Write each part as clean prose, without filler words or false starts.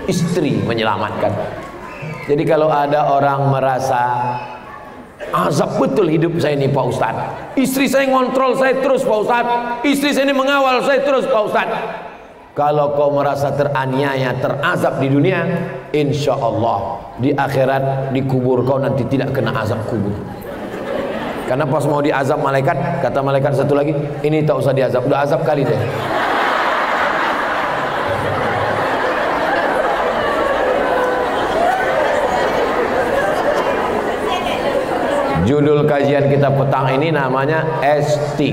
istri menyelamatkan. Jadi kalau ada orang merasa azab betul hidup saya ini Pak Ustadz, istri saya ngontrol saya terus Pak Ustadz, istri saya ini mengawal saya terus Pak Ustadz. Kalau kau merasa teraniaya, terazab di dunia, insya Allah di akhirat dikubur kau nanti tidak kena azab kubur. Karena pas mau diazab malaikat, kata malaikat satu lagi, ini tak usah diazab, udah azab kali deh. Judul kajian kita petang ini namanya S3.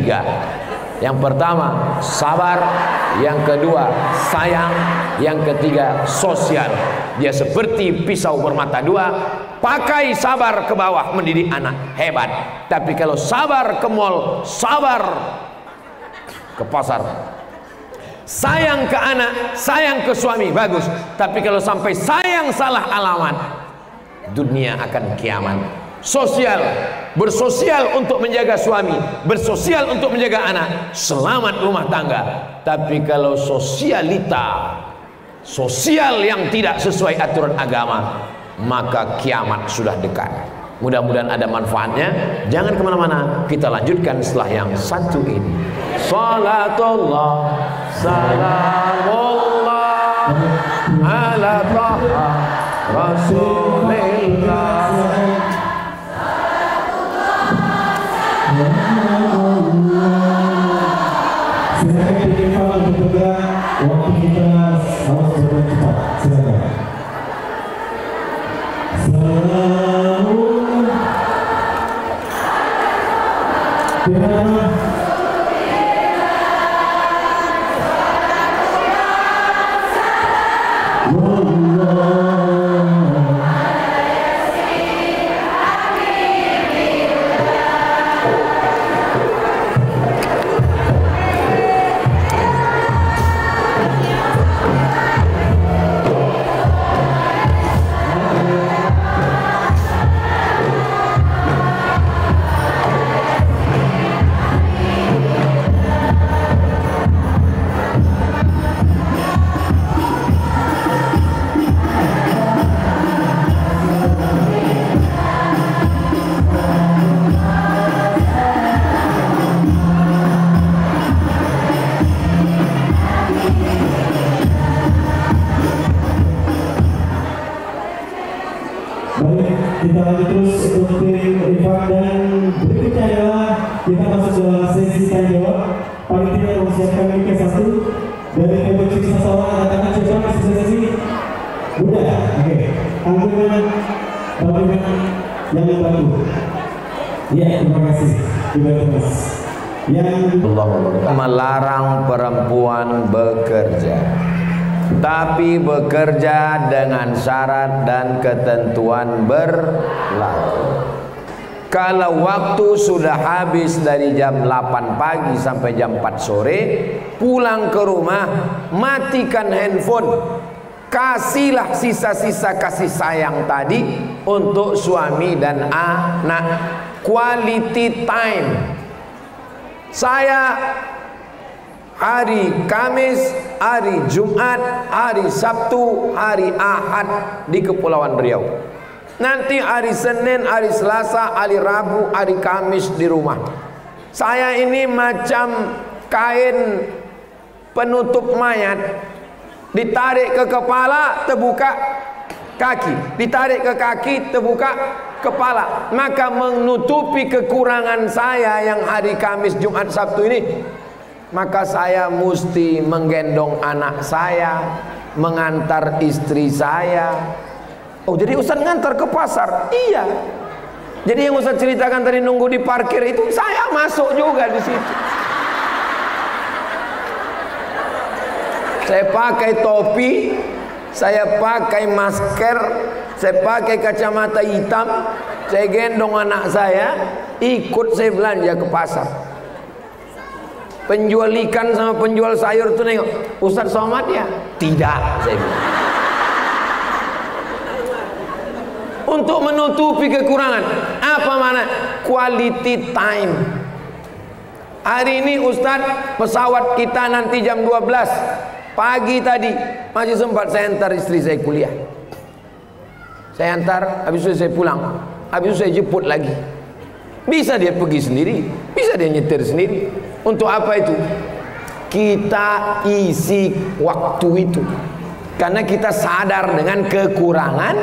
Yang pertama sabar, yang kedua sayang, yang ketiga sosial. Dia seperti pisau bermata dua. Pakai sabar ke bawah mendidik anak, hebat. Tapi kalau sabar ke mall, sabar ke pasar. Sayang ke anak, sayang ke suami, bagus. Tapi kalau sampai sayang salah alamat, dunia akan kiamat. Sosial, bersosial untuk menjaga suami, bersosial untuk menjaga anak, selamat rumah tangga. Tapi kalau sosialita, sosial yang tidak sesuai aturan agama, maka kiamat sudah dekat. Mudah-mudahan ada manfaatnya. Jangan kemana-mana, kita lanjutkan setelah yang satu ini. Salatullah, salamullah ala taha rasulillah. Silakan dikirimkan untuk bergerak, waktu kita harus bergerak cepat. Silakan. Kita lanjut terus untuk tim Irfan, dan berikutnya adalah kita masuk dalam sesi tanya jawab. Panitia mempersiapkan mic satu dari Pembentuk Sasawa. Katakan siapa di sesi udah, oke. Tanggungan yang membantu. Ya, terima kasih. Dibantu Mas. Yang melarang perempuan bekerja, tapi bekerja dengan syarat dan ketentuan berlaku. Kalau waktu sudah habis dari jam 8 pagi sampai jam 4 sore, pulang ke rumah, matikan handphone. Kasihlah sisa-sisa kasih sayang tadi untuk suami dan anak. Quality time. Saya hari Kamis, hari Jumat, hari Sabtu, hari Ahad di Kepulauan Riau. Nanti hari Senin, hari Selasa, hari Rabu, hari Kamis di rumah. Saya ini macam kain penutup mayat. Ditarik ke kepala, terbuka kaki. Ditarik ke kaki, terbuka kepala. Maka menutupi kekurangan saya yang hari Kamis, Jumat, Sabtu ini, maka saya mesti menggendong anak saya, mengantar istri saya. Oh, jadi Ustaz ngantar ke pasar? Iya. Jadi yang Ustaz ceritakan tadi nunggu di parkir itu, saya masuk juga di situ. Saya pakai topi, saya pakai masker, saya pakai kacamata hitam, saya gendong anak saya, ikut saya belanja ke pasar. Penjual ikan sama penjual sayur tuh nengok, Ustaz Somad ya? Tidak, saya bilang. Untuk menutupi kekurangan. Apa mana? Quality time. Hari ini Ustaz, pesawat kita nanti jam 12. Pagi tadi masih sempat saya antar istri saya kuliah. Saya antar, habis itu saya pulang, habis itu saya jemput lagi. Bisa dia pergi sendiri, bisa dia nyetir sendiri. Untuk apa itu? Kita isi waktu itu karena kita sadar dengan kekurangan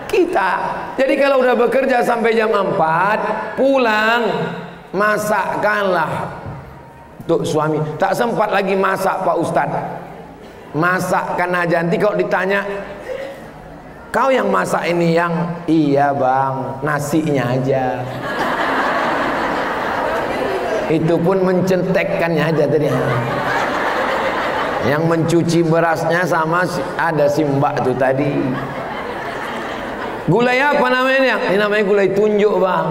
kita. Jadi kalau udah bekerja sampai jam 4 pulang, masakkanlah untuk suami. Tak sempat lagi masak Pak Ustadz, masakkan aja. Nanti kalau ditanya, kau yang masak ini? Yang iya bang, nasinya aja. Itu pun mencentekkannya aja tadi. Yang mencuci berasnya sama ada si mbak tuh tadi. Gulai apa namanya? Ini namanya gulai tunjuk bang.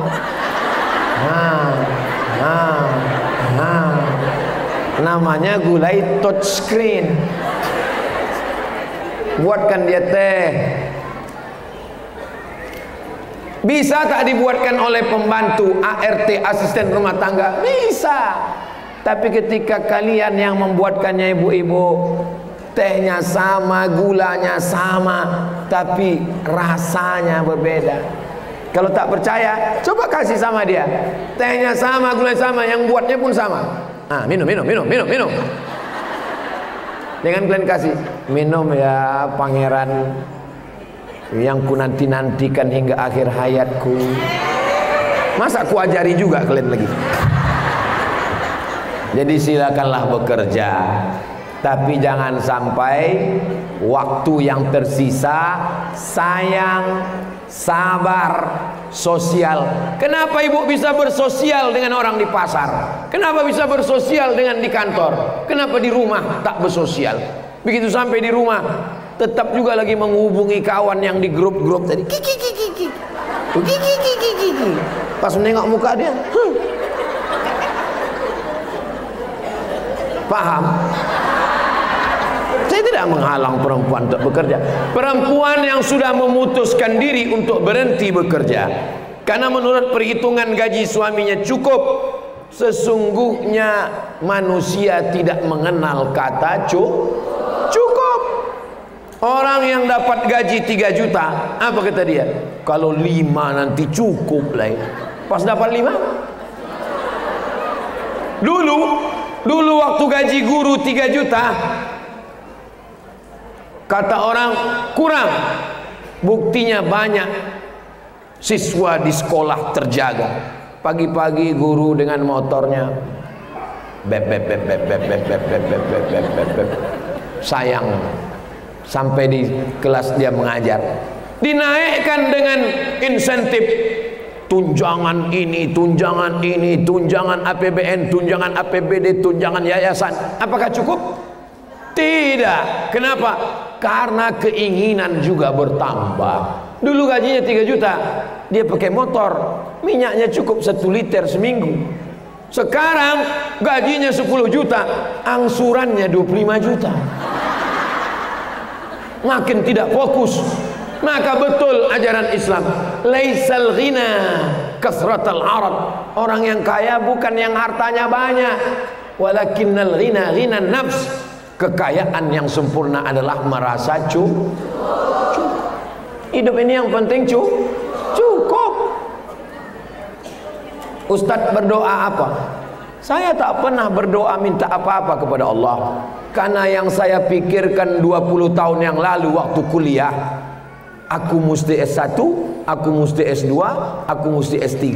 Namanya gulai touchscreen. Buatkan dia teh. Bisa tak dibuatkan oleh pembantu, ART, asisten rumah tangga? Bisa. Tapi ketika kalian yang membuatkannya ibu-ibu, tehnya sama, gulanya sama, tapi rasanya berbeda. Kalau tak percaya, coba kasih sama dia. Tehnya sama, gulanya sama, yang buatnya pun sama. Minum. Dengan kalian kasih, minum ya pangeran yang ku nanti-nantikan hingga akhir hayatku. Masa ku ajari juga kalian lagi? Jadi silakanlah bekerja, tapi jangan sampai waktu yang tersisa sayang, sabar, sosial. Kenapa ibu bisa bersosial dengan orang di pasar? Kenapa bisa bersosial dengan di kantor? Kenapa di rumah tak bersosial? Begitu sampai di rumah tetap juga lagi menghubungi kawan yang di grup-grup tadi. Kiki. Pas menengok muka dia, paham? Saya tidak menghalang perempuan untuk bekerja. Perempuan yang sudah memutuskan diri untuk berhenti bekerja karena menurut perhitungan gaji suaminya cukup, sesungguhnya manusia tidak mengenal kata cukup. Orang yang dapat gaji 3 juta, apa kata dia? Kalau 5 nanti cukup lah. Pas dapat 5, dulu waktu gaji guru 3 juta, kata orang kurang. Buktinya banyak siswa di sekolah terjaga. Pagi-pagi guru dengan motornya bep. Sayang, sampai di kelas dia mengajar, dinaikkan dengan insentif, tunjangan ini, tunjangan APBN, tunjangan APBD, tunjangan yayasan. Apakah cukup? Tidak. Kenapa? Karena keinginan juga bertambah. Dulu gajinya 3 juta, dia pakai motor, minyaknya cukup 1 liter seminggu. Sekarang gajinya 10 juta, angsurannya 25 juta. Makin tidak fokus. Maka betul ajaran Islam, laisal ghina kasratal arad. Orang yang kaya bukan yang hartanya banyak, walakinnal ghina ghinan nafs. Kekayaan yang sempurna adalah merasa cukup. Hidup ini yang penting cukup. Ustadz berdoa apa? Saya tak pernah berdoa minta apa-apa kepada Allah. Karena yang saya pikirkan 20 tahun yang lalu waktu kuliah, aku mesti S1, aku mesti S2, aku mesti S3.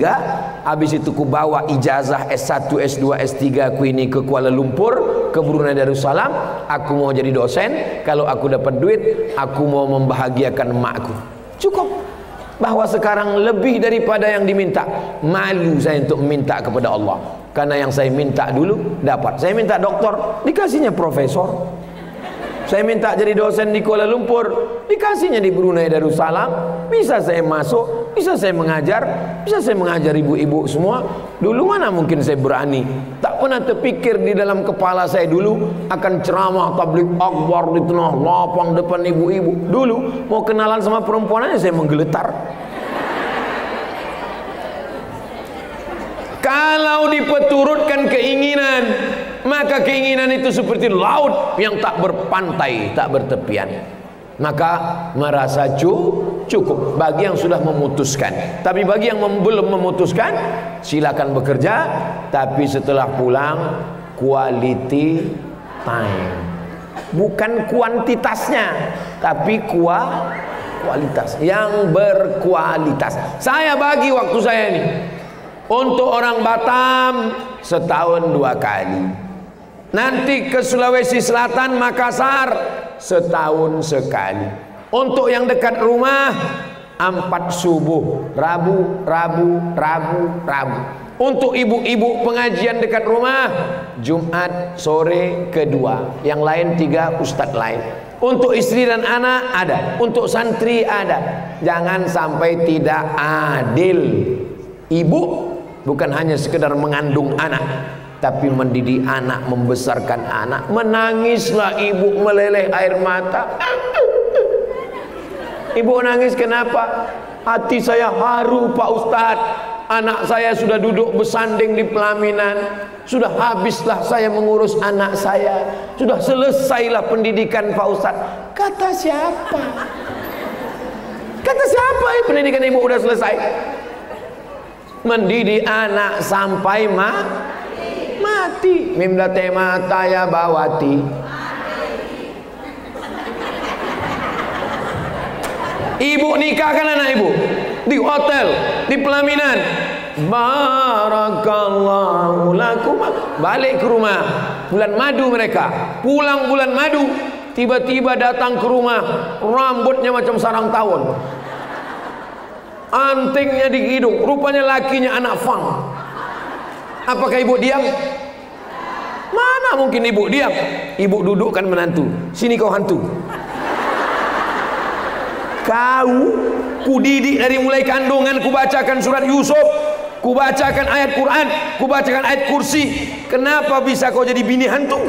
Habis itu ku bawa ijazah S1, S2, S3 ku ini ke Kuala Lumpur, ke Brunei Darussalam. Aku mau jadi dosen. Kalau aku dapat duit, aku mau membahagiakan emakku. Cukup. Bahwa sekarang lebih daripada yang diminta. Malu saya untuk minta kepada Allah. Karena yang saya minta dulu dapat. Saya minta doktor, dikasihnya profesor. Saya minta jadi dosen di Kuala Lumpur, dikasihnya di Brunei Darussalam. Bisa saya masuk, bisa saya mengajar ibu-ibu semua. Dulu mana mungkin saya berani. Tak pernah terpikir di dalam kepala saya dulu akan ceramah tabligh akbar di tengah lapang depan ibu-ibu. Dulu mau kenalan sama perempuan aja saya menggeletar. Kalau dipeturutkan keinginan, maka keinginan itu seperti laut yang tak berpantai, tak bertepian. Maka merasa cukup bagi yang sudah memutuskan. Tapi bagi yang belum memutuskan, silakan bekerja, tapi setelah pulang quality time. Bukan kuantitasnya, tapi kualitas yang berkualitas. Saya bagi waktu saya ini untuk orang Batam setahun 2 kali. Nanti ke Sulawesi Selatan, Makassar setahun sekali. Untuk yang dekat rumah 4 subuh, Rabu. Untuk ibu-ibu pengajian dekat rumah Jumat sore kedua. Yang lain 3 ustadz lain. Untuk istri dan anak ada, untuk santri ada. Jangan sampai tidak adil. Ibu bukan hanya sekedar mengandung anak, tapi mendidik anak, membesarkan anak. Menangislah ibu, meleleh air mata. Ibu nangis kenapa? Hati saya haru Pak Ustadz. Anak saya sudah duduk bersanding di pelaminan. Sudah habislah saya mengurus anak saya. Sudah selesailah pendidikan Pak Ustadz. Kata siapa? Kata siapa pendidikan ibu udah selesai? Mendidik anak sampai mati. Mimdate mata ya bawati. Ibu nikahkan anak ibu di hotel, di pelaminan. Barakallahu lakum. Balik ke rumah, bulan madu mereka. Pulang bulan madu, tiba-tiba datang ke rumah, rambutnya macam sarang tawon, antingnya di hidung, rupanya lakinya anak fang. Apakah ibu diam? Mana mungkin ibu diam? Ibu dudukkan menantu. Sini kau hantu. Kau kudidik dari mulai kandungan, kubacakan surat Yusuf, kubacakan ayat Quran, kubacakan ayat kursi. Kenapa bisa kau jadi bini hantu?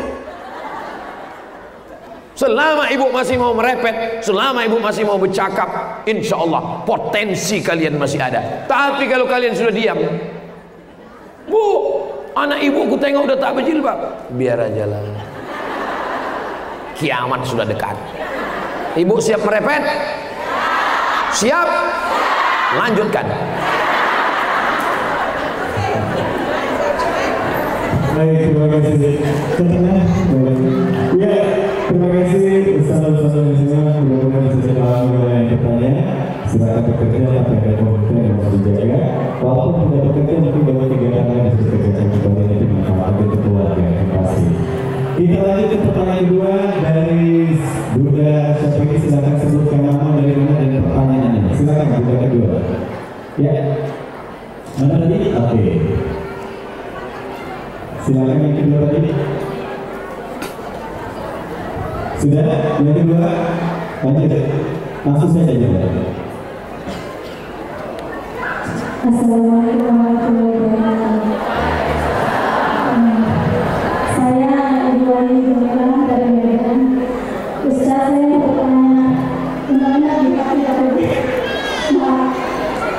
Selama ibu masih mau merepet, selama ibu masih mau bercakap, insya Allah potensi kalian masih ada. Tapi kalau kalian sudah diam, bu, anak ibu ku tengok udah tak berjilbab, biar aja lah, kiamat sudah dekat. Ibu siap merepet? Siap? Lanjutkan. Baik, terima kasih. Ya, terima kasih Ustaz-Ustaz semua. Mudah-mudahan bisa paham mengenai pertanyaan. Silakan bekerja apa yang komitmen yang harus dijaga. Walaupun tidak bekerja, mungkin bawa 3 tangan bisa bekerja kembali nanti manfaat untuk keluarga yang pasti. Kita lanjut ke pertanyaan kedua dari Bunda Syafiqi. Silakan sebutkan nama, dari mana dan pertanyaannya. Silakan Bunda kedua. Ya. Mana tadi? Oke. Silakan yang kedua tadi. Sudah? Yang kedua? Lanjut. Langsung saja jawab. Assalamualaikum warahmatullahi wabarakatuh. Saya Ibu Jumlah dari Medan. Ustaz, saya bertanya, sebenarnya jika tidak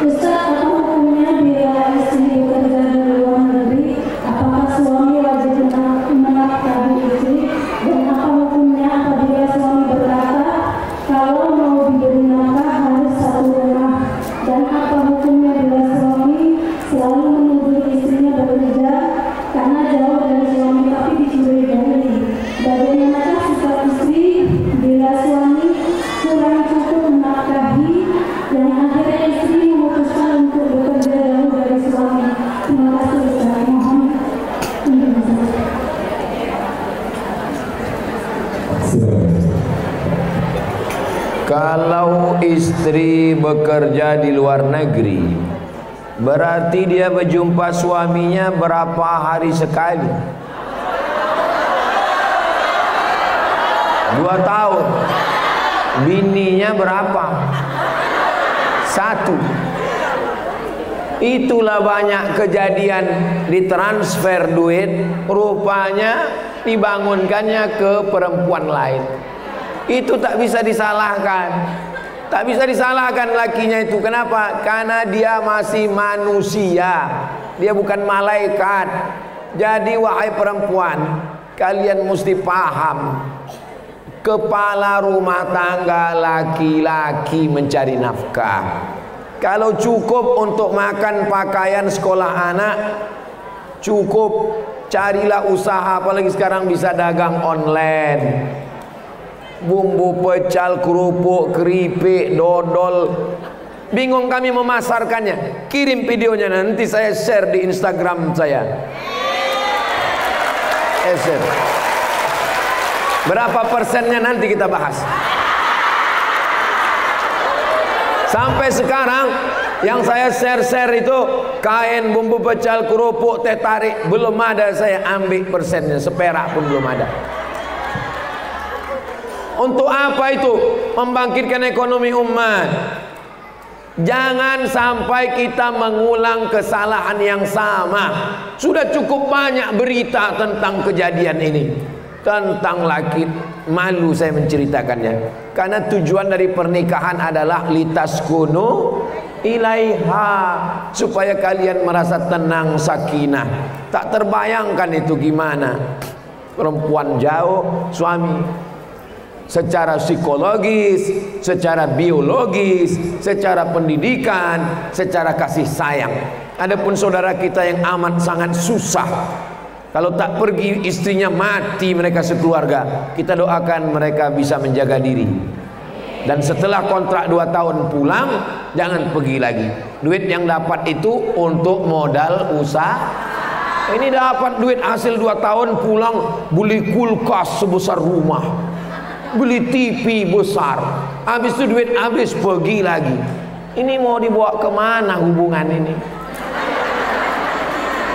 Ustaz, apa hukumnya bila istri bekerja di luar negeri? Apakah suami wajib menafkahi istri? Dan apa hukumnya apabila suami berkata kalau mau diberi nafkah harus satu rumah? Dan apa hukumnya bila suami selalu menuduh istrinya bekerja karena jauh dari suami tapi dicurigai? Bagaimanakah sikap istri bila suami kurang cukup menafkahi dan akhirnya istri memutuskan untuk bekerja jauh dari suami? Terima kasih Ustaz. Mohon Kalau istri bekerja di luar negeri, berarti dia berjumpa suaminya berapa hari sekali? 2 tahun. Bininya berapa? 1. Itulah banyak kejadian ditransfer duit, rupanya dibangunkannya ke perempuan lain. Itu tak bisa disalahkan. Tak bisa disalahkan lakinya itu. Kenapa? Karena dia masih manusia. Dia bukan malaikat. Jadi wahai perempuan, Kalian mesti paham, kepala rumah tangga laki-laki mencari nafkah. Kalau cukup untuk makan, pakaian, sekolah anak, cukup. Carilah usaha, apalagi sekarang bisa dagang online. Bumbu pecal, kerupuk, keripik, dodol. Bingung kami memasarkannya. Kirim videonya, nanti saya share di Instagram saya. Share. Berapa persennya nanti kita bahas. Sampai sekarang yang saya share itu kain, bumbu pecal, kerupuk, teh tarik, belum ada saya ambil persennya, seperak pun belum ada. Untuk apa itu? Membangkitkan ekonomi umat. Jangan sampai kita mengulang kesalahan yang sama. Sudah cukup banyak berita tentang kejadian ini. Tentang laki, malu saya menceritakannya. Karena tujuan dari pernikahan adalah litaskunu ilaiha, supaya kalian merasa tenang, sakinah. Tak terbayangkan itu gimana. Perempuan jauh, suami. Secara psikologis, secara biologis, secara pendidikan, secara kasih sayang. Adapun saudara kita yang amat sangat susah, kalau tak pergi istrinya mati mereka sekeluarga. Kita doakan mereka bisa menjaga diri. Dan setelah kontrak 2 tahun pulang, jangan pergi lagi. Duit yang dapat itu untuk modal usaha. Ini dapat duit hasil 2 tahun, pulang beli kulkas sebesar rumah, beli TV besar. Habis itu duit habis, pergi lagi. Ini mau dibawa kemana hubungan ini?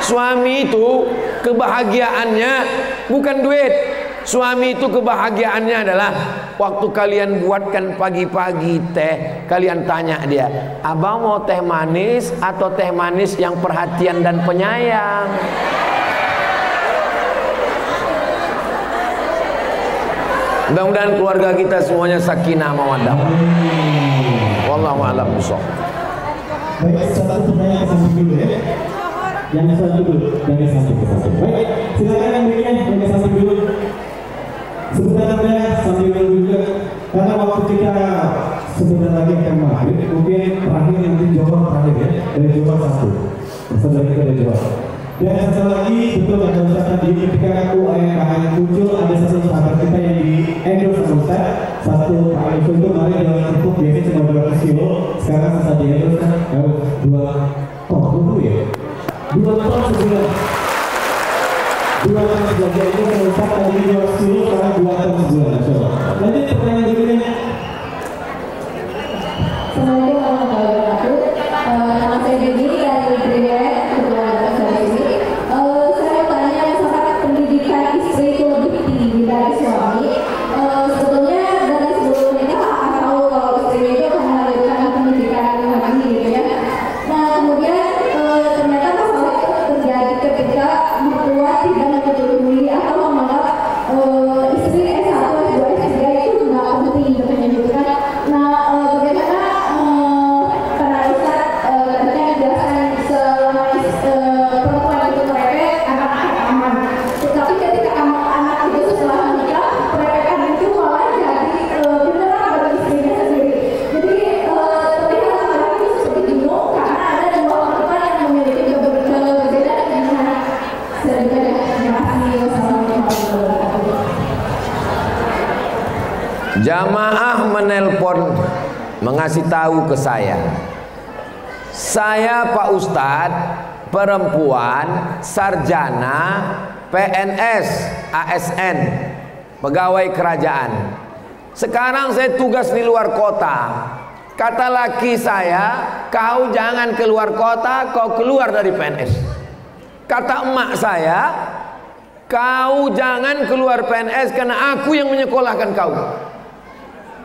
Suami itu kebahagiaannya bukan duit. Suami itu kebahagiaannya adalah waktu kalian buatkan pagi-pagi teh, kalian tanya dia, abang mau teh manis atau teh manis yang perhatian dan penyayang? Mudah-mudahan keluarga kita semuanya sakinah mawaddah. Wallahu a'lam bishawab. Baik, satu pertanyaan sampai dulu ya. Yang satu dulu, dari satu ke satu. Baik, silakan yang berikutnya dari satu dulu. Sebenarnya sambil dulu juga, karena waktu kita sebentar lagi akan maghrib, mungkin terakhir nanti jawaban terakhir ya, dari jawaban satu. Saudara kita dari jawaban. Dan satu lagi, betul ada Ustaz tadi ketika UMKM muncul, ada satu sahabat kita yang di endorse sama Ustaz. Satu Pak Yusuf itu kemarin dalam kerupuk biasanya cuma 200 kilo, sekarang Ustaz di endorse kan 2 ton dulu ya. 2 ton sebulan. 2 ton sebulan itu kan Ustaz tadi 200 kilo, sekarang 2 ton sebulan. Lanjut pertanyaan berikutnya. Assalamualaikum warahmatullahi wabarakatuh. Nama saya Dewi dari Greenway. Saya tanya, apakah pendidikan istri itu lebih tinggi dari suami? Sebetulnya dari sebelum menikah atau kalau istri itu akan melanjutkan pendidikan lagi gitu ya. Nah kemudian ternyata masalah itu terjadi ketika mertua tidak menyetujui atau menganggap istri S1, S2, S3 itu nggak penting gitu kan. Nah bagaimana para ustaz tentunya menjelaskan selama perempuan itu merepek, anak-anak aman. Tetapi ketika anak-anak itu setelah menikah, perepekan itu malah jadi beneran bagi istrinya sendiri. Jadi terlihat anak itu seperti bingung karena ada 2 perempuan yang memiliki keberbedaan dengan sedikit. Terima kasih. Wassalamualaikum warahmatullahi wabarakatuh. Jamaah menelpon mengasih tahu ke saya Pak Ustadz, perempuan, sarjana, PNS, ASN, pegawai kerajaan. Sekarang saya tugas di luar kota. Kata laki saya, kau jangan keluar kota, kau keluar dari PNS. Kata emak saya, kau jangan keluar PNS karena aku yang menyekolahkan kau.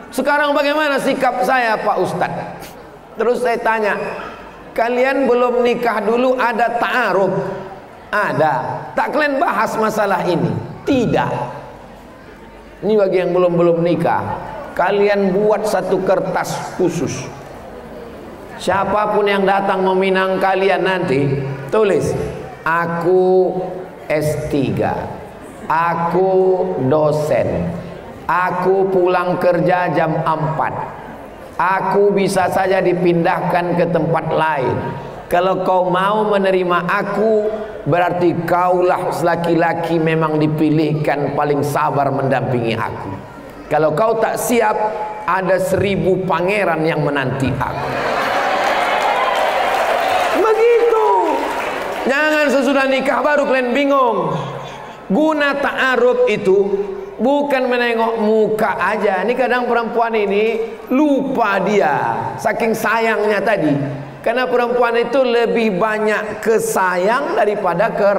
Sekarang bagaimana sikap saya Pak Ustadz? Terus saya tanya, kalian belum nikah dulu ada ta'aruf? Ada. Tak kalian bahas masalah ini? Tidak. Ini bagi yang belum nikah, kalian buat satu kertas khusus. Siapapun yang datang meminang kalian nanti, tulis, aku S3. aku dosen, aku pulang kerja jam 4, aku bisa saja dipindahkan ke tempat lain. Kalau kau mau menerima aku, berarti kaulah laki-laki memang dipilihkan paling sabar mendampingi aku. Kalau kau tak siap, ada 1000 pangeran yang menanti aku. Begitu. Jangan sesudah nikah baru kalian bingung. Guna ta'aruf itu bukan menengok muka aja. Ini kadang perempuan ini lupa dia, saking sayangnya tadi. Karena perempuan itu lebih banyak kesayang daripada ke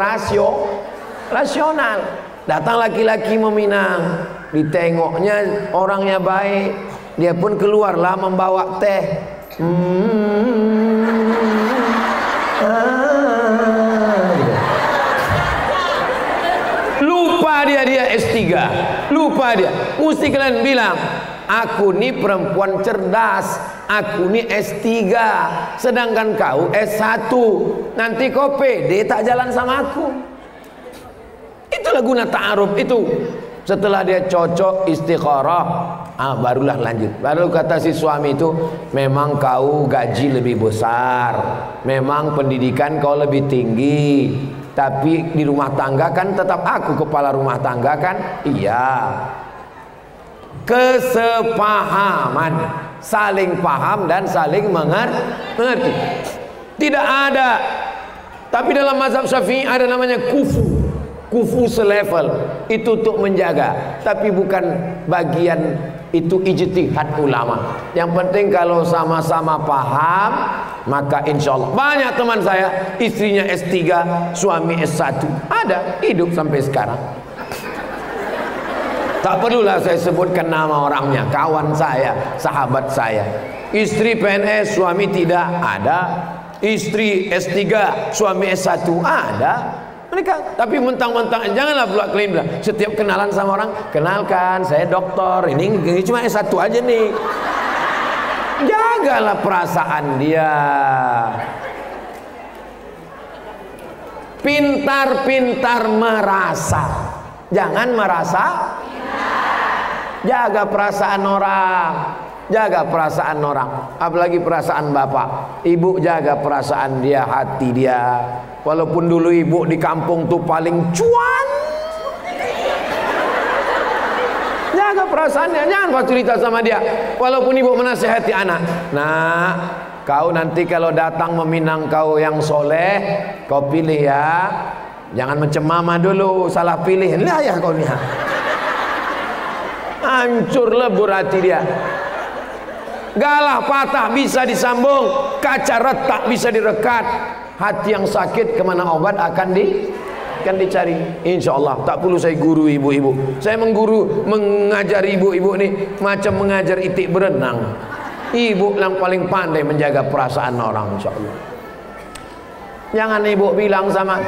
rasional. Datang laki-laki meminang, ditengoknya orangnya baik, dia pun keluarlah membawa teh. Lupa dia S3, lupa dia. Mesti kalian bilang, aku ni perempuan cerdas, aku ni S3, sedangkan kau S1. Nanti kau pede tak jalan sama aku. Itulah guna ta'aruf itu. Setelah dia cocok istikharah, barulah lanjut. Baru kata si suami itu, memang kau gaji lebih besar, memang pendidikan kau lebih tinggi, tapi di rumah tangga kan tetap aku kepala rumah tangga kan? Iya. Kesepahaman, saling paham dan saling mengerti. Tidak ada. Tapi dalam mazhab Syafi'i ada namanya kufu selevel, itu untuk menjaga, tapi bukan bagian itu ijtihad ulama. Yang penting kalau sama-sama paham, maka insya Allah. Banyak teman saya istrinya S3, suami S1, ada hidup sampai sekarang. Tak perlulah saya sebutkan nama orangnya, kawan saya, sahabat saya. Istri PNS, suami tidak, ada. Istri S3, suami S1, ada. Mereka, tapi mentang-mentang, janganlah pula klaim bilang setiap kenalan sama orang, kenalkan saya dokter, ini cuma S1 aja nih. Jagalah perasaan dia. Pintar-pintar merasa, jangan merasa. Jaga perasaan orang, jaga perasaan orang, apalagi perasaan bapak. Ibu jaga perasaan dia, hati dia. Walaupun dulu ibu di kampung tuh paling cuan, jaga perasaannya, jangan cerita sama dia. Walaupun ibu menasihati anak, nah kau nanti kalau datang meminang kau yang soleh, kau pilih ya, jangan macam mama dulu, salah pilih, lah ya kau nih. Hancur lebur hati dia. Galah patah bisa disambung, kaca retak bisa direkat. Hati yang sakit kemana obat akan dicari. Insya Allah tak perlu saya guru ibu-ibu. Saya mengajar ibu-ibu nih macam mengajar itik berenang. Ibu yang paling pandai menjaga perasaan orang, insya Allah. Jangan ibu bilang sama,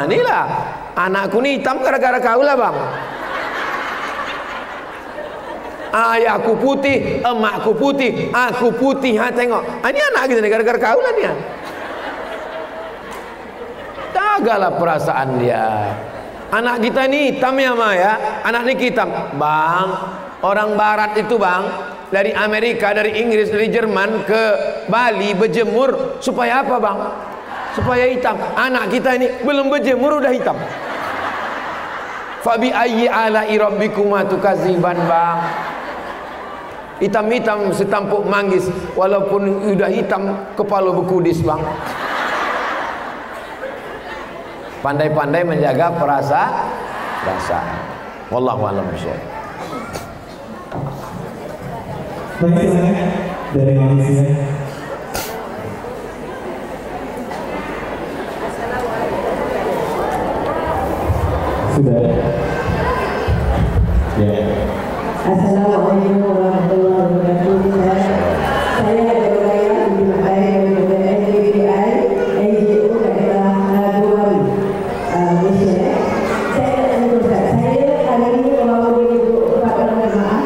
inilah anakku nih hitam gara-gara kau lah bang. Ayahku putih, emakku putih, aku putih. Tengok, ini anak kita nih gara-gara kau lah dia. Jagalah perasaan dia. Anak kita nih hitam ya ma ya, anak ini hitam. Bang, orang barat itu bang, dari Amerika, dari Inggris, dari Jerman ke Bali berjemur supaya apa bang? Supaya hitam. Anak kita ini belum berjemur udah hitam. Fabi ayyi ala'i rabbikuma tukadziban bang. Hitam-hitam setampuk manggis, walaupun udah hitam kepala berkudis bang. Pandai-pandai menjaga perasaan. Wallahu a'lam bishawab. Baik, dari Malaysia. Sudah. Ya. Assalamualaikum warahmatullahi wabarakatuh. Saya Dr. Binti dari NDBI, NGO daerah Dubai, Malaysia. Saya hari ini mewakili Ibu Pak Jemaah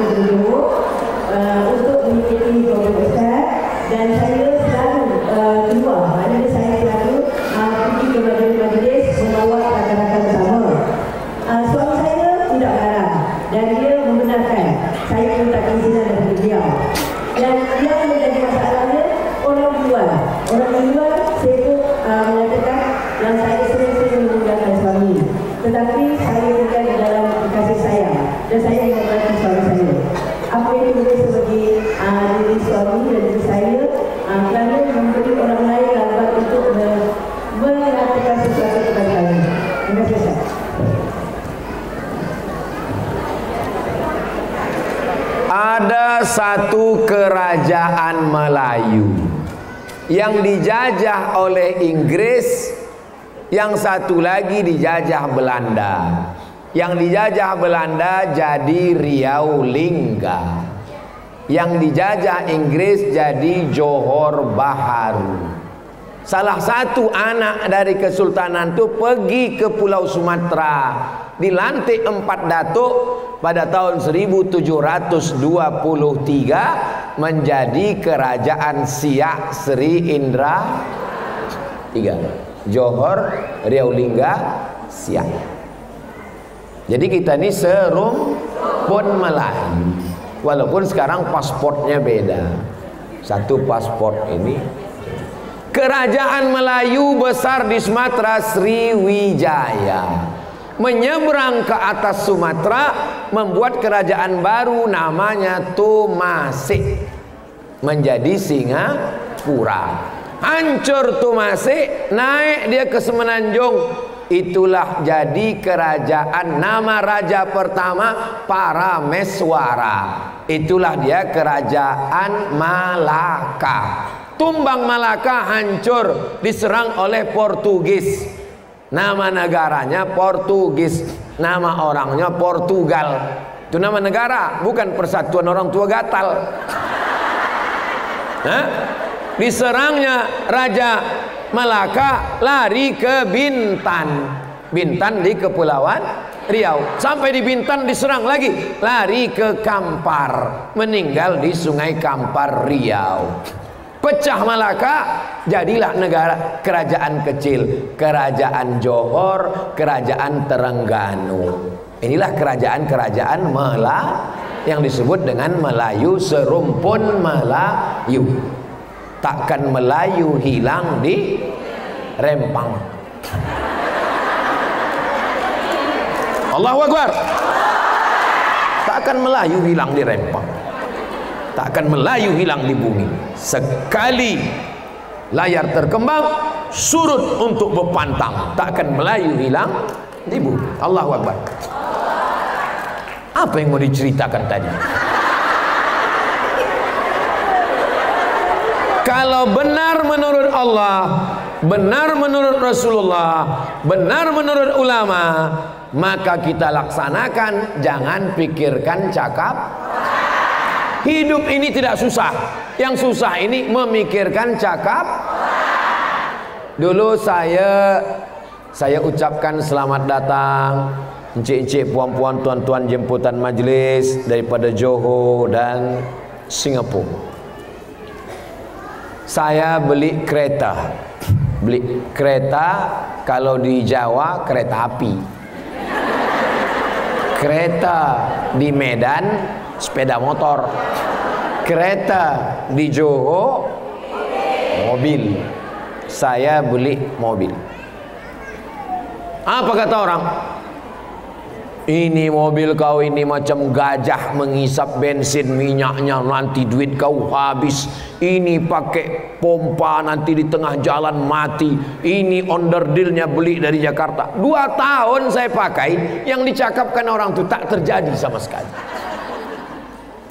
untuk mengikuti Program Ustaz dan yang menjadi masalahnya orang luar sibuk menyatakan yang saya sering meninggalkan suami, tetapi saya juga di dalam kasih sayang dan saya meninggalkan suami saya. Apa yang boleh sebagai diri suami dan diri saya kerana memberi orang lain lambat untuk mengatakan sesuatu kepada kami. Terima kasih. Ada satu kerajaan Melayu yang dijajah oleh Inggris, yang satu lagi dijajah Belanda. Yang dijajah Belanda jadi Riau Lingga, yang dijajah Inggris jadi Johor Bahru. Salah satu anak dari kesultanan itu pergi ke Pulau Sumatera, dilantik 4 datuk pada tahun 1723 menjadi kerajaan Siak Sri Indra 3. Johor, Riau Lingga, Siak. Jadi kita ini serumpun Melayu. Walaupun sekarang pasportnya beda. Satu pasport ini. Kerajaan Melayu besar di Sumatera Sriwijaya. Menyeberang ke atas Sumatera membuat kerajaan baru namanya Tumasik menjadi Singapura. Hancur Tumasik, naik dia ke Semenanjung. Itulah jadi kerajaan. Nama raja pertama Parameswara. Itulah dia kerajaan Malaka. Tumbang Malaka hancur, diserang oleh Portugis. Nama negaranya Portugis, nama orangnya Portugal. Itu nama negara, bukan Persatuan Orang Tua Gatal. Diserangnya Raja Malaka, lari ke Bintan. Bintan di Kepulauan Riau. Sampai di Bintan diserang lagi, lari ke Kampar, meninggal di Sungai Kampar Riau. Pecah Malaka, jadilah negara kerajaan kecil, kerajaan Johor, kerajaan Terengganu. Inilah kerajaan-kerajaan yang disebut dengan Melayu, serumpun Melayu. Takkan Melayu hilang di Rempang. Allahu Akbar. Takkan Melayu hilang di Rempang. Takkan Melayu hilang di bumi. Sekali layar terkembang, surut untuk berpantang. Takkan Melayu hilang di bumi. Allahu Akbar. Apa yang mau diceritakan tadi? Kalau benar menurut Allah, benar menurut Rasulullah, benar menurut ulama, maka kita laksanakan. Jangan pikirkan cakap. Hidup ini tidak susah. Yang susah ini memikirkan cakap. Dulu saya ucapkan selamat datang encik-encik, puan-puan, tuan-tuan jemputan majlis daripada Johor dan Singapura. Saya beli kereta. Beli kereta, kalau di Jawa kereta api. Kereta di Medan sepeda motor. Kereta di Johor mobil. Saya beli mobil. Apa kata orang? Ini mobil kau ini macam gajah menghisap bensin minyaknya, nanti duit kau habis. Ini pakai pompa, nanti di tengah jalan mati. Ini onderdilnya beli dari Jakarta. 2 tahun saya pakai, yang dicakapkan orang itu tak terjadi sama sekali.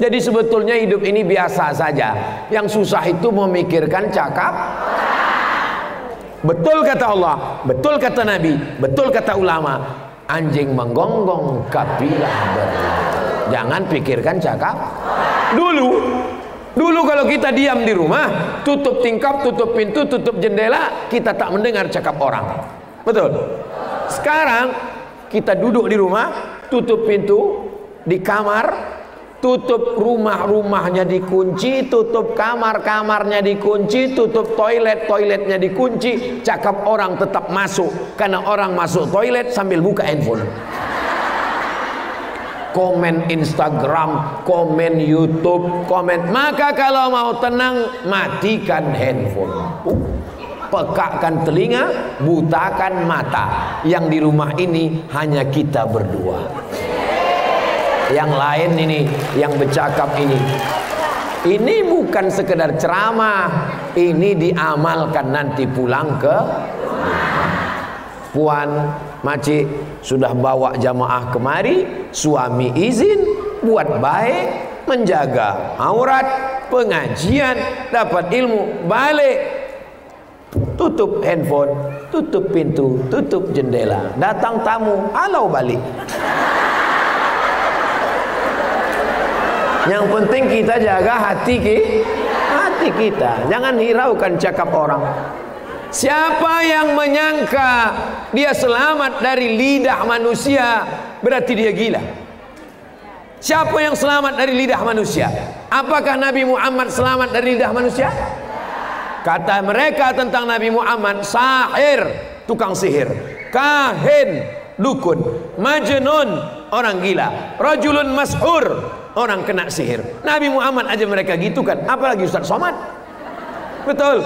Jadi sebetulnya hidup ini biasa saja. Yang susah itu memikirkan cakap. Betul kata Allah, betul kata Nabi, betul kata ulama. Anjing menggonggong, kapilah berlari. Jangan pikirkan cakap. Dulu kalau kita diam di rumah, tutup tingkap, tutup pintu, tutup jendela, kita tak mendengar cakap orang. Betul? Sekarang kita duduk di rumah, tutup pintu, di kamar, tutup rumah-rumahnya dikunci, tutup kamar-kamarnya dikunci, tutup toilet-toiletnya dikunci, cakap orang tetap masuk karena orang masuk toilet sambil buka handphone. komen Instagram, komen YouTube, komen. Maka kalau mau tenang, matikan handphone, pekakan telinga, butakan mata. Yang di rumah ini hanya kita berdua. Yang lain ini, yang bercakap ini bukan sekedar ceramah, ini diamalkan nanti pulang ke Puan, Makcik sudah bawa jamaah kemari, suami izin buat baik, menjaga aurat, pengajian, dapat ilmu, balik, tutup handphone, tutup pintu, tutup jendela, datang tamu, halau balik. Yang penting kita jaga hati kita, jangan hiraukan cakap orang. Siapa yang menyangka dia selamat dari lidah manusia, berarti dia gila. Siapa yang selamat dari lidah manusia? Apakah Nabi Muhammad selamat dari lidah manusia? Kata mereka tentang Nabi Muhammad, sahir, tukang sihir, kahin, dukun, majnun, orang gila, rajulun mashur, orang kena sihir. Nabi Muhammad aja mereka gitu kan, apalagi Ustaz Somad. Betul?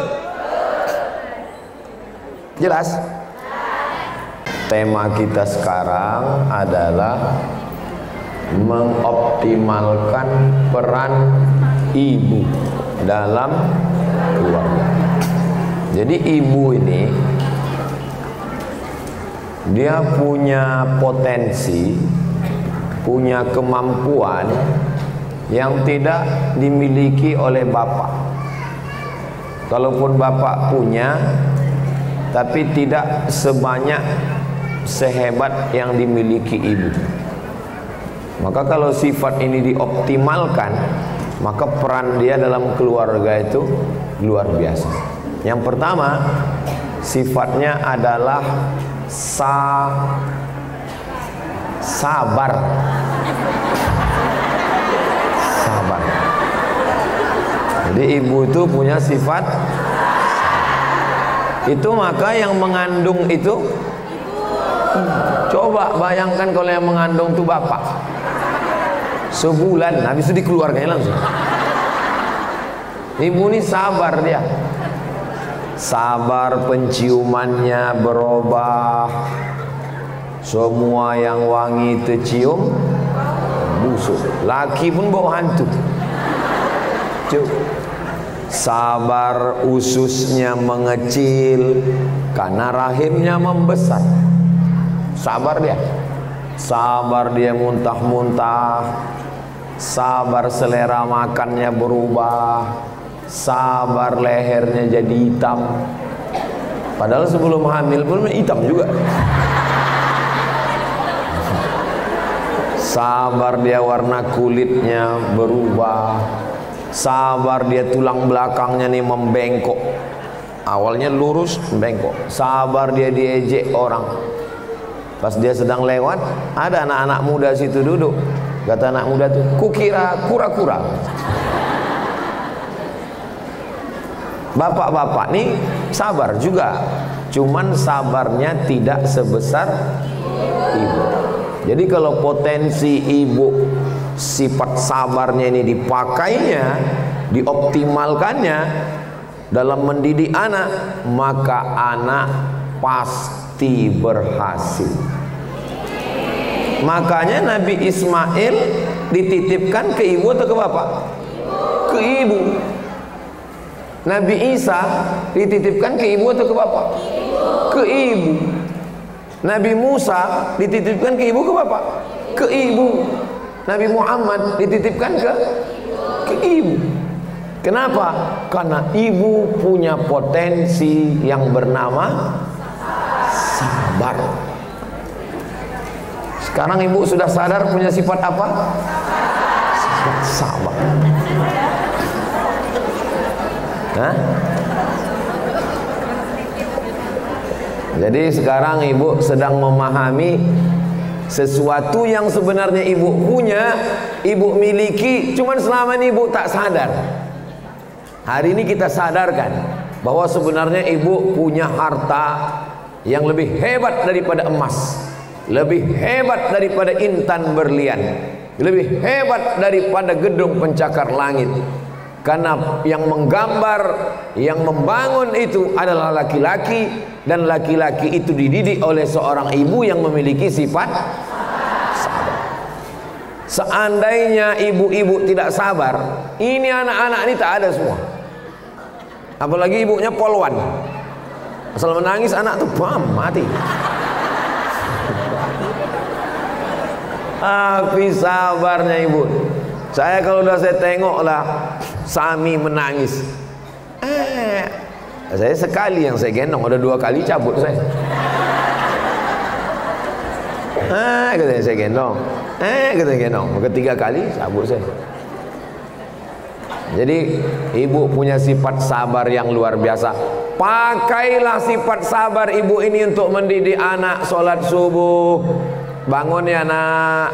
Jelas? Tema kita sekarang adalah mengoptimalkan peran ibu dalam keluarga. Jadi ibu ini dia punya potensi, punya kemampuan yang tidak dimiliki oleh bapak. Kalaupun bapak punya, tapi tidak sebanyak sehebat yang dimiliki ibu. Maka kalau sifat ini dioptimalkan, maka peran dia dalam keluarga itu luar biasa. Yang pertama, sifatnya adalah sabar. Jadi ibu itu punya sifat itu, maka yang mengandung itu, coba bayangkan kalau yang mengandung itu bapak, sebulan habis itu dikeluarkannya langsung. Ibu ini sabar, dia sabar, penciumannya berubah, semua yang wangi tercium busuk, laki pun bau hantu. Sabar, ususnya mengecil karena rahimnya membesar. Sabar dia. Sabar dia muntah-muntah. Sabar selera makannya berubah. Sabar lehernya jadi hitam. Padahal sebelum hamil pun hitam juga. Sabar dia warna kulitnya berubah. Sabar dia tulang belakangnya nih membengkok. Awalnya lurus, bengkok. Sabar dia diejek orang. Pas dia sedang lewat, ada anak-anak muda situ duduk. Kata anak muda tuh, kukira kura-kura. Bapak-bapak nih sabar juga, cuman sabarnya tidak sebesar ibu. Jadi kalau potensi ibu, sifat sabarnya ini dipakainya, dioptimalkannya dalam mendidik anak, maka anak pasti berhasil. Makanya Nabi Ismail dititipkan ke ibu atau ke bapak? Ke ibu. Nabi Isa dititipkan ke ibu atau ke bapak? Ke ibu. Nabi Musa dititipkan ke ibu ke bapak? Ke ibu. Nabi Muhammad dititipkan ke ibu. Kenapa? Karena ibu punya potensi yang bernama sabar. Sekarang ibu sudah sadar punya sifat apa? Sifat sabar. Hah? Jadi sekarang ibu sedang memahami sesuatu yang sebenarnya ibu punya, ibu miliki, cuman selama ini ibu tak sadar. Hari ini kita sadarkan bahwa sebenarnya ibu punya harta yang lebih hebat daripada emas, lebih hebat daripada intan berlian, lebih hebat daripada gedung pencakar langit. Karena yang menggambar, yang membangun itu adalah laki-laki, dan laki-laki itu dididik oleh seorang ibu yang memiliki sifat sabar. Seandainya ibu-ibu tidak sabar, ini anak-anak ini tak ada semua. Apalagi ibunya polwan, asal menangis anak tuh bam, mati. Tapi sabarnya ibu. Saya kalau udah saya tengok lah Sami menangis, saya sekali yang saya gendong, udah 2 kali cabut saya. Katanya saya gendong, katanya gendong, ketiga kali cabut saya. Jadi ibu punya sifat sabar yang luar biasa. Pakailah sifat sabar ibu ini untuk mendidik anak. Sholat subuh, bangun ya nak,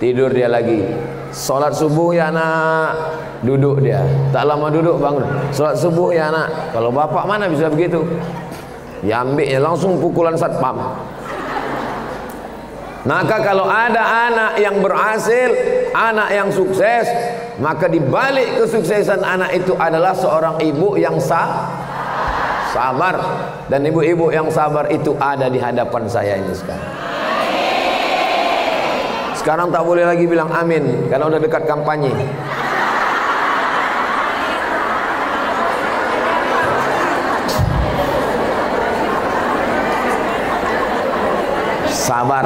tidur dia lagi. Sholat subuh ya nak, duduk dia, tak lama duduk bangun. Sholat subuh ya nak. Kalau bapak mana bisa begitu? Ya ambilnya langsung pukulan satpam. Maka kalau ada anak yang berhasil, anak yang sukses, maka dibalik kesuksesan anak itu adalah seorang ibu yang sabar. Dan ibu-ibu yang sabar itu ada di hadapan saya ini sekarang. Sekarang tak boleh lagi bilang amin karena udah dekat kampanye. Sabar.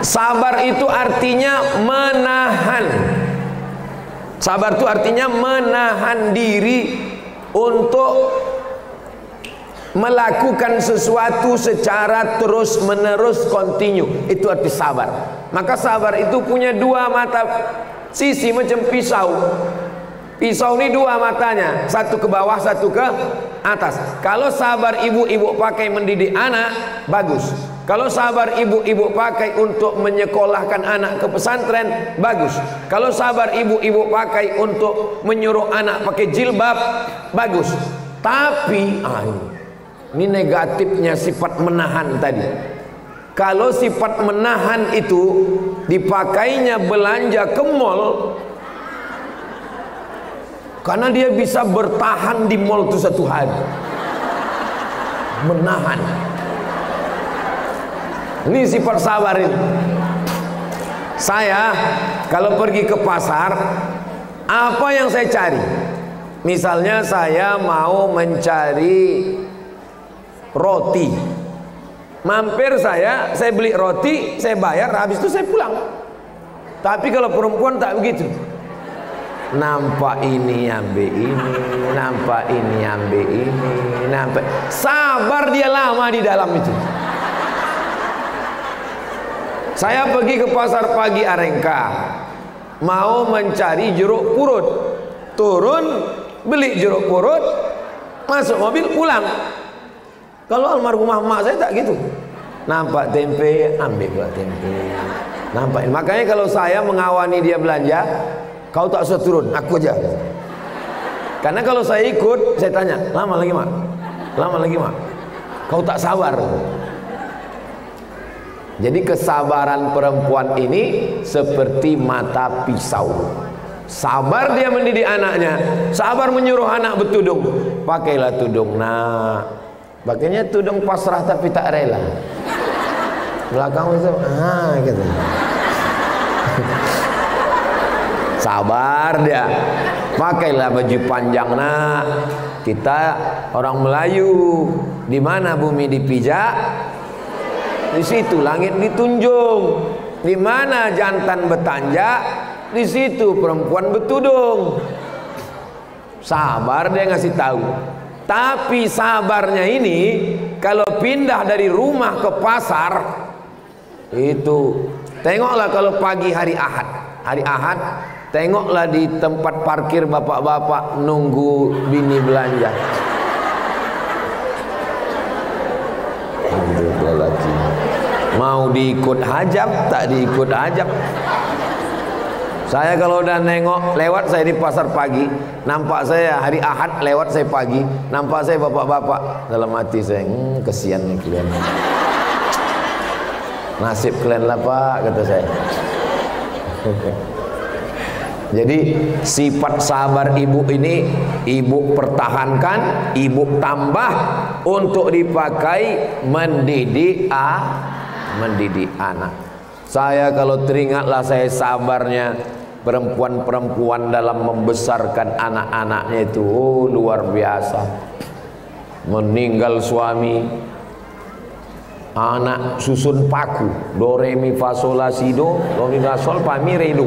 Sabar itu artinya menahan. Sabar itu artinya menahan diri untuk melakukan sesuatu secara terus menerus, continue. Itu arti sabar. Maka sabar itu punya 2 mata sisi macam pisau. Pisau ini 2 matanya, satu ke bawah, satu ke atas. Kalau sabar ibu-ibu pakai mendidik anak, bagus. Kalau sabar ibu-ibu pakai untuk menyekolahkan anak ke pesantren, bagus. Kalau sabar ibu-ibu pakai untuk menyuruh anak pakai jilbab, bagus. Tapi ini negatifnya sifat menahan tadi. Kalau sifat menahan itu dipakainya belanja ke mall, karena dia bisa bertahan di mall itu 1 hari. Menahan. Ini sifat sabar ini. Saya kalau pergi ke pasar, apa yang saya cari? Misalnya saya mau mencari roti, mampir saya beli roti, saya bayar, habis itu saya pulang. Tapi kalau perempuan tak begitu. Nampak ini ambil ini, nampak ini ambil ini, nampak. Sabar dia lama di dalam itu. Saya pergi ke pasar pagi Arengka, mau mencari jeruk purut, turun beli jeruk purut, masuk mobil pulang. Kalau almarhumah emak saya tak gitu. Nampak tempe, ambil pula tempe. Nampak. Makanya kalau saya mengawani dia belanja, kau tak usah turun, aku aja. Karena kalau saya ikut, saya tanya, lama lagi mak? Lama lagi mak? Kau tak sabar. Jadi kesabaran perempuan ini seperti mata pisau. Sabar dia mendidik anaknya, sabar menyuruh anak bertudung. Pakailah tudung nak. Pakainya tudung pasrah tapi tak rela. Belakang itu, gitu. Sabar dia. Pakailah baju panjang nak. Kita orang Melayu, di mana bumi dipijak, di situ langit ditunjung. Di mana jantan bertanjak, di situ perempuan bertudung. Sabar dia ngasih tahu. Tapi sabarnya ini kalau pindah dari rumah ke pasar, itu tengoklah kalau pagi hari Ahad, tengoklah di tempat parkir bapak-bapak nunggu bini belanja. Mau diikut hajab, tak diikut hajab. Saya kalau udah nengok lewat saya di pasar pagi, nampak saya hari Ahad lewat saya pagi, nampak saya bapak-bapak, dalam hati saya kesian nih kalian. Nasib kalian lah Pak, kata saya. Jadi sifat sabar ibu ini ibu pertahankan, ibu tambah untuk dipakai mendidik anak. Saya kalau teringatlah saya sabarnya perempuan-perempuan dalam membesarkan anak-anaknya itu luar biasa. Meninggal suami, anak susun paku, do re mi fa sol la si do mi fa sol fa mi re do.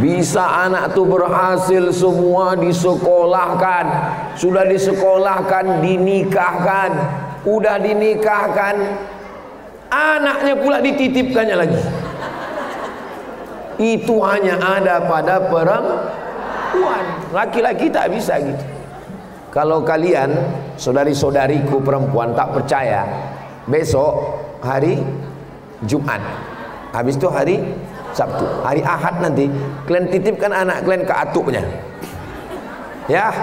Bisa anak tuh berhasil semua disekolahkan, sudah disekolahkan, dinikahkan, udah dinikahkan, anaknya pula dititipkannya lagi. Itu hanya ada pada perempuan, laki-laki tak bisa gitu. Kalau kalian saudari-saudariku perempuan tak percaya, besok hari Jumat, habis itu hari Sabtu, hari Ahad nanti kalian titipkan anak kalian ke atuknya. Ya,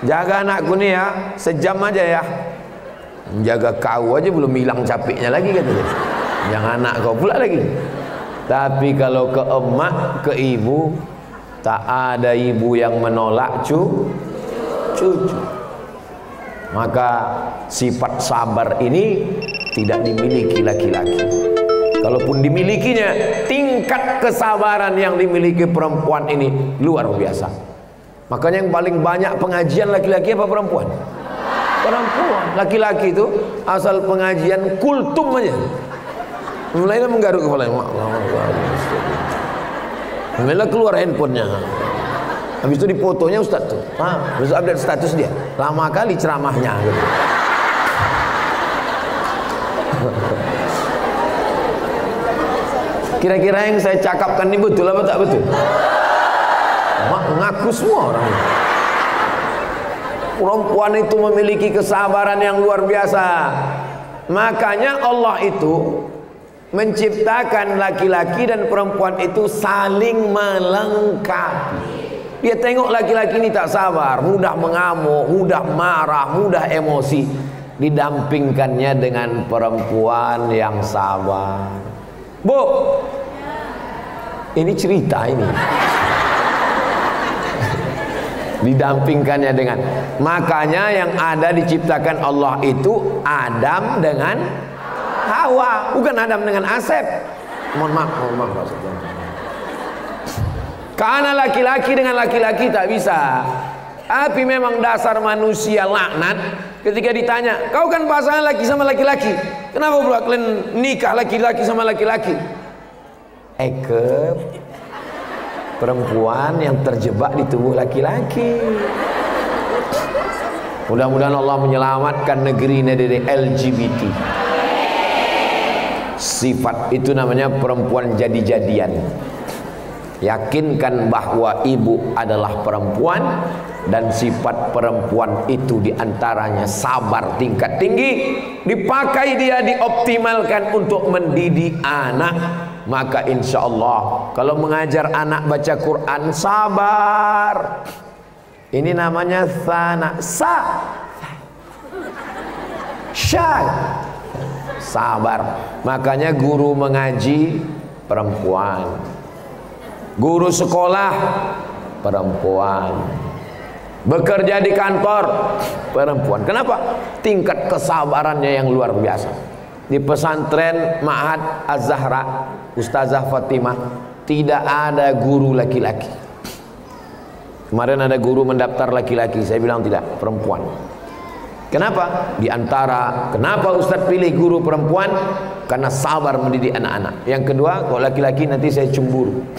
jaga anakku nih ya, sejam aja ya. Menjaga kau aja belum hilang capeknya lagi katanya. Yang anak kau pula lagi. Tapi kalau ke emak, ke ibu, tak ada ibu yang menolak cucu. Maka sifat sabar ini tidak dimiliki laki-laki. Kalaupun dimilikinya, tingkat kesabaran yang dimiliki perempuan ini luar biasa. Makanya yang paling banyak pengajian laki-laki apa perempuan? Perempuan. Laki-laki itu asal pengajian kultum aja, mulainya menggaruk kepala. Mulainya keluar handphonenya. Habis itu dipotonya Ustaz tuh. Terus update status dia. Lama kali ceramahnya gitu. Kira-kira yang saya cakapkan ini betul apa tak betul? Ngaku semua orang. Perempuan itu memiliki kesabaran yang luar biasa. Makanya Allah itu menciptakan laki-laki dan perempuan itu saling melengkapi. Dia tengok laki-laki ini tak sabar, mudah mengamuk, mudah marah, mudah emosi. Didampingkannya dengan perempuan yang sabar. Bu, ini cerita ini. Didampingkannya dengan, makanya yang ada diciptakan Allah itu Adam dengan Hawa, bukan Adam dengan Asep. Mohon maaf maksudnya. Karena laki-laki dengan laki-laki tak bisa. Tapi memang dasar manusia laknat. Ketika ditanya, kau kan pasangan laki sama laki-laki, kenapa pula kalian nikah laki-laki sama laki-laki? Perempuan yang terjebak di tubuh laki-laki. Mudah-mudahan Allah menyelamatkan negeri ini dari LGBT. Sifat itu namanya perempuan jadi-jadian. Yakinkan bahwa ibu adalah perempuan, dan sifat perempuan itu diantaranya sabar tingkat tinggi, dipakai dia dioptimalkan untuk mendidik anak. Maka insya Allah kalau mengajar anak baca Quran sabar. Ini namanya sabar. Makanya guru mengaji perempuan, guru sekolah perempuan, bekerja di kantor perempuan. Kenapa? Tingkat kesabarannya yang luar biasa. Di pesantren Ma'had Az-Zahra Ustazah Fatimah tidak ada guru laki-laki. Kemarin ada guru mendaftar laki-laki, saya bilang tidak, perempuan. Kenapa? Di antara kenapa Ustaz pilih guru perempuan, karena sabar mendidik anak-anak. Yang kedua, kalau laki-laki nanti saya cemburu.